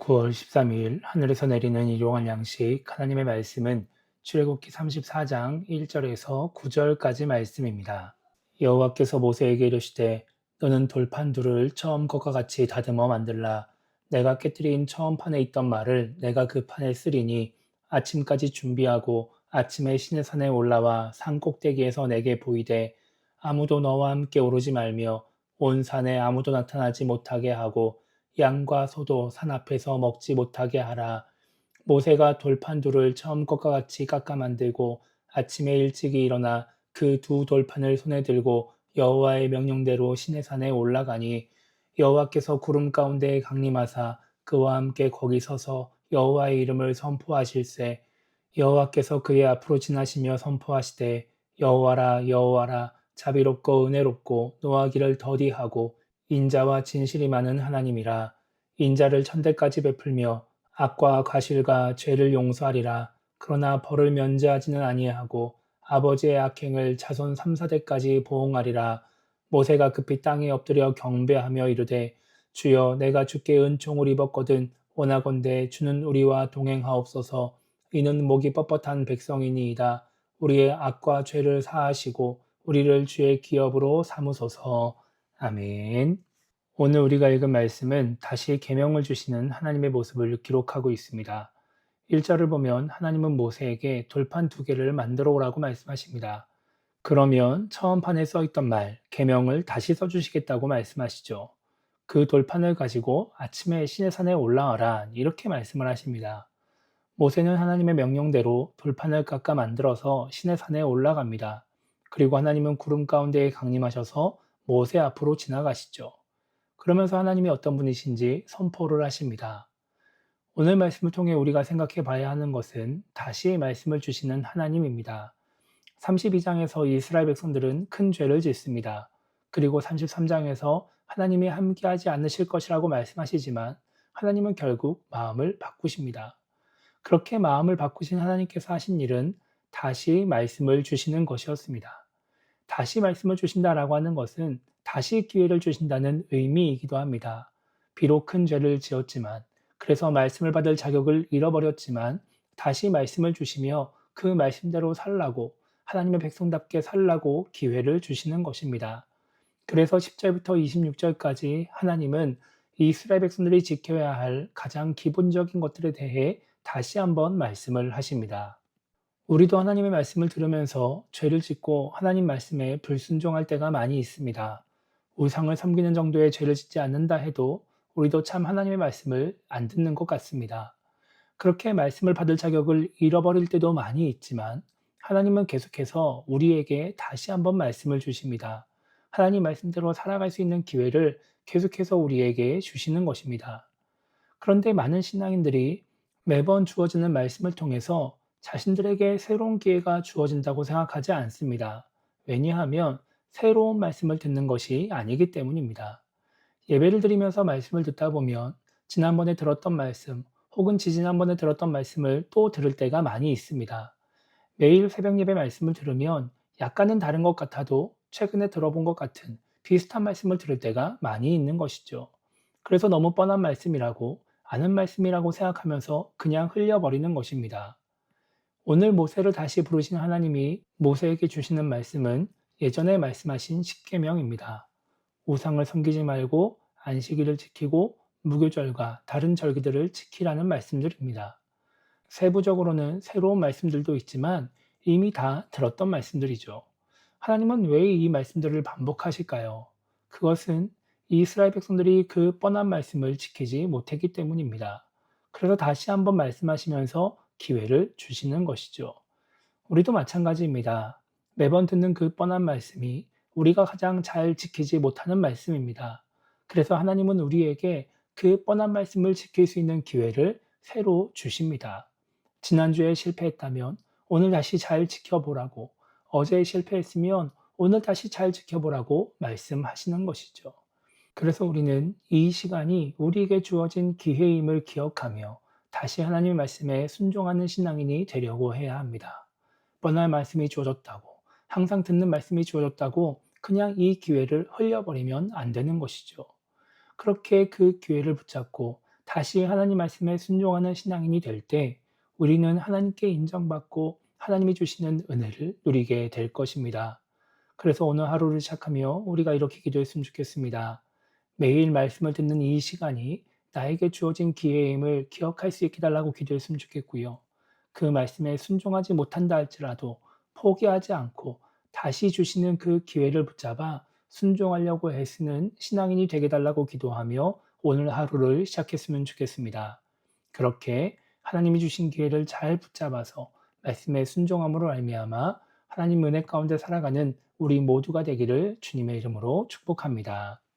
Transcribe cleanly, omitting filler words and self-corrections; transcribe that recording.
9월 13일 하늘에서 내리는 일용할 양식 하나님의 말씀은 출애굽기 34장 1절에서 9절까지 말씀입니다. 여호와께서 모세에게 이르시되 너는 돌판 둘을 처음 것과 같이 다듬어 만들라. 내가 깨뜨린 처음 판에 있던 말을 내가 그 판에 쓰리니 아침까지 준비하고 아침에 시내산에 올라와 산 꼭대기에서 내게 보이되 아무도 너와 함께 오르지 말며 온 산에 아무도 나타나지 못하게 하고 양과 소도 산 앞에서 먹지 못하게 하라. 모세가 돌판 둘을 처음 것과 같이 깎아 만들고 아침에 일찍이 일어나 그 두 돌판을 손에 들고 여호와의 명령대로 시내산에 올라가니 여호와께서 구름 가운데 강림하사 그와 함께 거기 서서 여호와의 이름을 선포하실세. 여호와께서 그의 앞으로 지나시며 선포하시되 여호와라 여호와라 자비롭고 은혜롭고 노하기를 더디하고 인자와 진실이 많은 하나님이라. 인자를 천대까지 베풀며 악과 과실과 죄를 용서하리라. 그러나 벌을 면제하지는 아니하고 아버지의 악행을 자손 3, 4대까지 보응하리라. 모세가 급히 땅에 엎드려 경배하며 이르되 주여 내가 주께 은총을 입었거든 원하건대 주는 우리와 동행하옵소서. 이는 목이 뻣뻣한 백성이니이다. 우리의 악과 죄를 사하시고 우리를 주의 기업으로 삼으소서. 아멘. 오늘 우리가 읽은 말씀은 다시 계명을 주시는 하나님의 모습을 기록하고 있습니다. 1절을 보면 하나님은 모세에게 돌판 두 개를 만들어 오라고 말씀하십니다. 그러면 처음 판에 써 있던 말, 계명을 다시 써주시겠다고 말씀하시죠. 그 돌판을 가지고 아침에 시내산에 올라와라 이렇게 말씀을 하십니다. 모세는 하나님의 명령대로 돌판을 깎아 만들어서 시내산에 올라갑니다. 그리고 하나님은 구름 가운데에 강림하셔서 모세 앞으로 지나가시죠. 그러면서 하나님이 어떤 분이신지 선포를 하십니다. 오늘 말씀을 통해 우리가 생각해 봐야 하는 것은 다시 말씀을 주시는 하나님입니다. 32장에서 이스라엘 백성들은 큰 죄를 짓습니다. 그리고 33장에서 하나님이 함께하지 않으실 것이라고 말씀하시지만 하나님은 결국 마음을 바꾸십니다. 그렇게 마음을 바꾸신 하나님께서 하신 일은 다시 말씀을 주시는 것이었습니다. 다시 말씀을 주신다라고 하는 것은 다시 기회를 주신다는 의미이기도 합니다. 비록 큰 죄를 지었지만, 그래서 말씀을 받을 자격을 잃어버렸지만, 다시 말씀을 주시며 그 말씀대로 살라고, 하나님의 백성답게 살라고 기회를 주시는 것입니다. 그래서 10절부터 26절까지 하나님은 이스라엘 백성들이 지켜야 할 가장 기본적인 것들에 대해 다시 한번 말씀을 하십니다. 우리도 하나님의 말씀을 들으면서 죄를 짓고 하나님 말씀에 불순종할 때가 많이 있습니다. 우상을 섬기는 정도의 죄를 짓지 않는다 해도 우리도 참 하나님의 말씀을 안 듣는 것 같습니다. 그렇게 말씀을 받을 자격을 잃어버릴 때도 많이 있지만 하나님은 계속해서 우리에게 다시 한번 말씀을 주십니다. 하나님 말씀대로 살아갈 수 있는 기회를 계속해서 우리에게 주시는 것입니다. 그런데 많은 신앙인들이 매번 주어지는 말씀을 통해서 자신들에게 새로운 기회가 주어진다고 생각하지 않습니다. 왜냐하면 새로운 말씀을 듣는 것이 아니기 때문입니다. 예배를 드리면서 말씀을 듣다 보면 지난번에 들었던 말씀 혹은 지지난번에 들었던 말씀을 또 들을 때가 많이 있습니다. 매일 새벽 예배 말씀을 들으면 약간은 다른 것 같아도 최근에 들어본 것 같은 비슷한 말씀을 들을 때가 많이 있는 것이죠. 그래서 너무 뻔한 말씀이라고 아는 말씀이라고 생각하면서 그냥 흘려버리는 것입니다. 오늘 모세를 다시 부르신 하나님이 모세에게 주시는 말씀은 예전에 말씀하신 십계명입니다. 우상을 섬기지 말고 안식일을 지키고 무교절과 다른 절기들을 지키라는 말씀들입니다. 세부적으로는 새로운 말씀들도 있지만 이미 다 들었던 말씀들이죠. 하나님은 왜 이 말씀들을 반복하실까요? 그것은 이스라엘 백성들이 그 뻔한 말씀을 지키지 못했기 때문입니다. 그래서 다시 한번 말씀하시면서 기회를 주시는 것이죠. 우리도 마찬가지입니다. 매번 듣는 그 뻔한 말씀이 우리가 가장 잘 지키지 못하는 말씀입니다. 그래서 하나님은 우리에게 그 뻔한 말씀을 지킬 수 있는 기회를 새로 주십니다. 지난주에 실패했다면 오늘 다시 잘 지켜보라고, 어제 실패했으면 오늘 다시 잘 지켜보라고 말씀하시는 것이죠. 그래서 우리는 이 시간이 우리에게 주어진 기회임을 기억하며 다시 하나님의 말씀에 순종하는 신앙인이 되려고 해야 합니다. 뻔한 말씀이 주어졌다고, 항상 듣는 말씀이 주어졌다고 그냥 이 기회를 흘려버리면 안 되는 것이죠. 그렇게 그 기회를 붙잡고 다시 하나님 말씀에 순종하는 신앙인이 될 때 우리는 하나님께 인정받고 하나님이 주시는 은혜를 누리게 될 것입니다. 그래서 오늘 하루를 시작하며 우리가 이렇게 기도했으면 좋겠습니다. 매일 말씀을 듣는 이 시간이 나에게 주어진 기회임을 기억할 수 있게 달라고 기도했으면 좋겠고요. 그 말씀에 순종하지 못한다 할지라도 포기하지 않고 다시 주시는 그 기회를 붙잡아 순종하려고 애쓰는 신앙인이 되게 달라고 기도하며 오늘 하루를 시작했으면 좋겠습니다. 그렇게 하나님이 주신 기회를 잘 붙잡아서 말씀에 순종함으로 말미암아 하나님 은혜 가운데 살아가는 우리 모두가 되기를 주님의 이름으로 축복합니다.